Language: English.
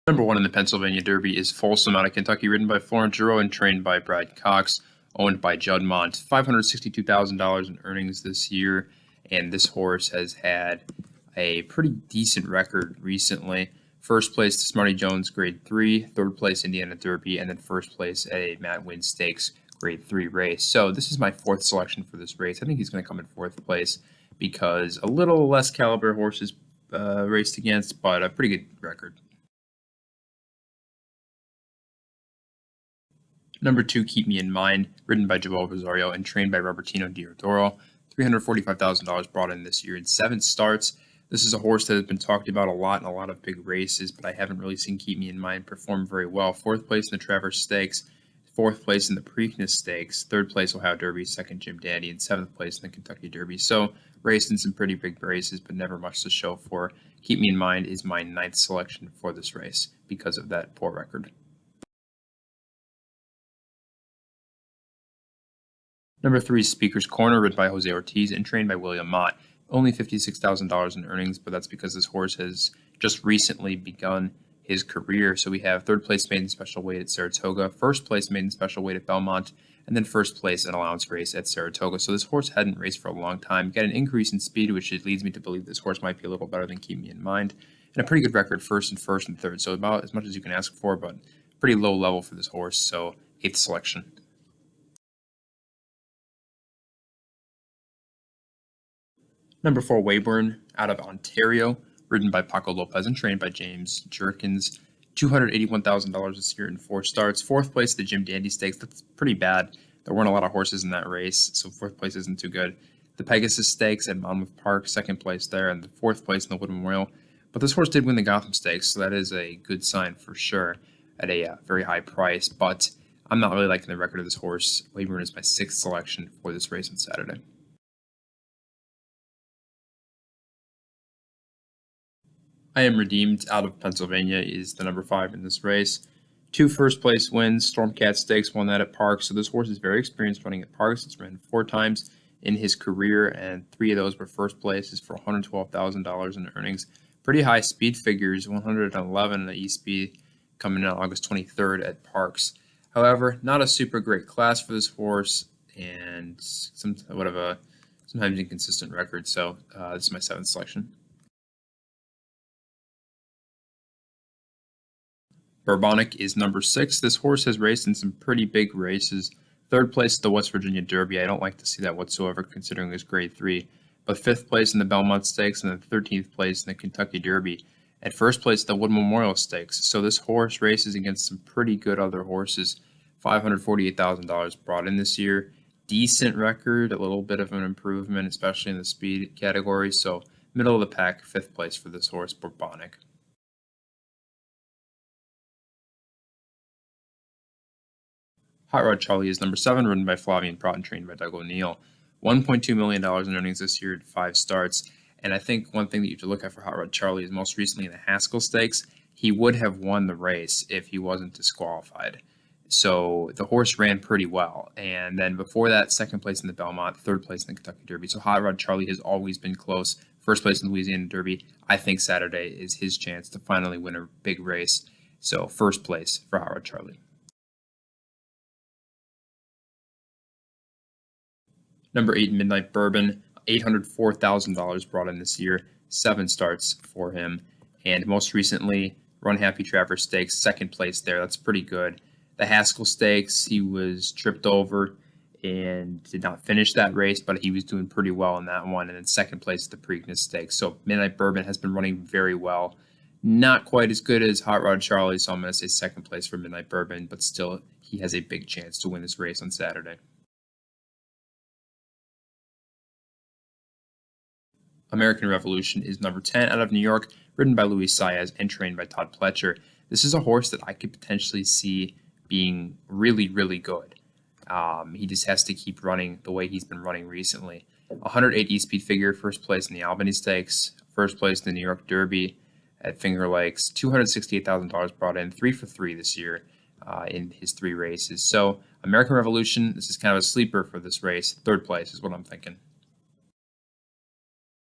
Number one in the Pennsylvania Derby is Folsom out of Kentucky, ridden by Florent Geroux and trained by Brad Cox, owned by Judd Mondt. $562,000 in earnings this year, and this horse has had a pretty decent record recently. First place to Smarty Jones, Grade 3, third place Indiana Derby, and then first place at a Matt Winn Stakes Grade 3 race. So this is my fourth selection for this race. I think he's going to come in fourth place because a little less caliber horses raced against, but a pretty good record. Number 2, Keep Me in Mind, ridden by Joel Rosario and trained by Robertino Diodoro. $345,000 brought in this year in 7 starts. This is a horse that has been talked about a lot in a lot of big races, but I haven't really seen Keep Me in Mind perform very well. 4th place in the Travers Stakes, 4th place in the Preakness Stakes, 3rd place Ohio Derby, 2nd Jim Dandy, and 7th place in the Kentucky Derby. So raced in some pretty big races, but never much to show for. Keep Me in Mind is my 9th selection for this race because of that poor record. Number 3 is Speaker's Corner, ridden by Jose Ortiz and trained by William Mott. Only $56,000 in earnings, but that's because this horse has just recently begun his career. So we have 3rd place maiden special weight at Saratoga, 1st place maiden special weight at Belmont, and then 1st place in allowance race at Saratoga. So this horse hadn't raced for a long time. Got an increase in speed, which leads me to believe this horse might be a little better than Keep Me in Mind. And a pretty good record first and 3rd. So about as much as you can ask for, but pretty low level for this horse. So 8th selection. Number 4, Weyburn, out of Ontario, ridden by Paco Lopez and trained by James Jerkins. $281,000 this year in 4 starts. 4th place at the Jim Dandy Stakes. That's pretty bad. There weren't a lot of horses in that race, so 4th place isn't too good. The Pegasus Stakes at Monmouth Park, 2nd place there, and the 4th place in the Wood Memorial. But this horse did win the Gotham Stakes, so that is a good sign for sure at a very high price. But I'm not really liking the record of this horse. Weyburn is my 6th selection for this race on Saturday. I Am Redeemed out of Pennsylvania is the number 5 in this race. 2 first place wins. Stormcat Stakes won that at Parks. So this horse is very experienced running at Parks. It's ran 4 times in his career, and 3 of those were first places for $112,000 in earnings. Pretty high speed figures, 111 in the E-Speed coming in on August 23rd at Parks. However, not a super great class for this horse, and sometimes inconsistent record. So this is my 7th selection. Bourbonic is number 6. This horse has raced in some pretty big races. 3rd place at the West Virginia Derby. I don't like to see that whatsoever considering it's Grade 3. But 5th place in the Belmont Stakes and then 13th place in the Kentucky Derby. At 1st place at the Wood Memorial Stakes. So this horse races against some pretty good other horses. $548,000 brought in this year. Decent record, a little bit of an improvement, especially in the speed category. So middle of the pack, 5th place for this horse, Bourbonic. Hot Rod Charlie is number 7, ridden by Flavien Prat and trained by Doug O'Neill. $1.2 million in earnings this year at 5 starts. And I think one thing that you have to look at for Hot Rod Charlie is most recently in the Haskell Stakes, he would have won the race if he wasn't disqualified. So the horse ran pretty well. And then before that, 2nd place in the Belmont, 3rd place in the Kentucky Derby. So Hot Rod Charlie has always been close. 1st place in the Louisiana Derby. I think Saturday is his chance to finally win a big race. So 1st place for Hot Rod Charlie. Number 8, Midnight Bourbon, $804,000 brought in this year, 7 starts for him. And most recently, Run Happy Travers Stakes, 2nd place there. That's pretty good. The Haskell Stakes, he was tripped over and did not finish that race, but he was doing pretty well in that one. And then 2nd place at the Preakness Stakes. So Midnight Bourbon has been running very well. Not quite as good as Hot Rod Charlie, so I'm going to say 2nd place for Midnight Bourbon, but still, he has a big chance to win this race on Saturday. American Revolution is number 10 out of New York, ridden by Luis Saez and trained by Todd Pletcher. This is a horse that I could potentially see being really, really good. He just has to keep running the way he's been running recently. 108 E-Speed figure, 1st place in the Albany Stakes, 1st place in the New York Derby at Finger Lakes. $268,000 brought in, 3 for 3 this year in his 3 races. So American Revolution, this is kind of a sleeper for this race. 3rd place is what I'm thinking.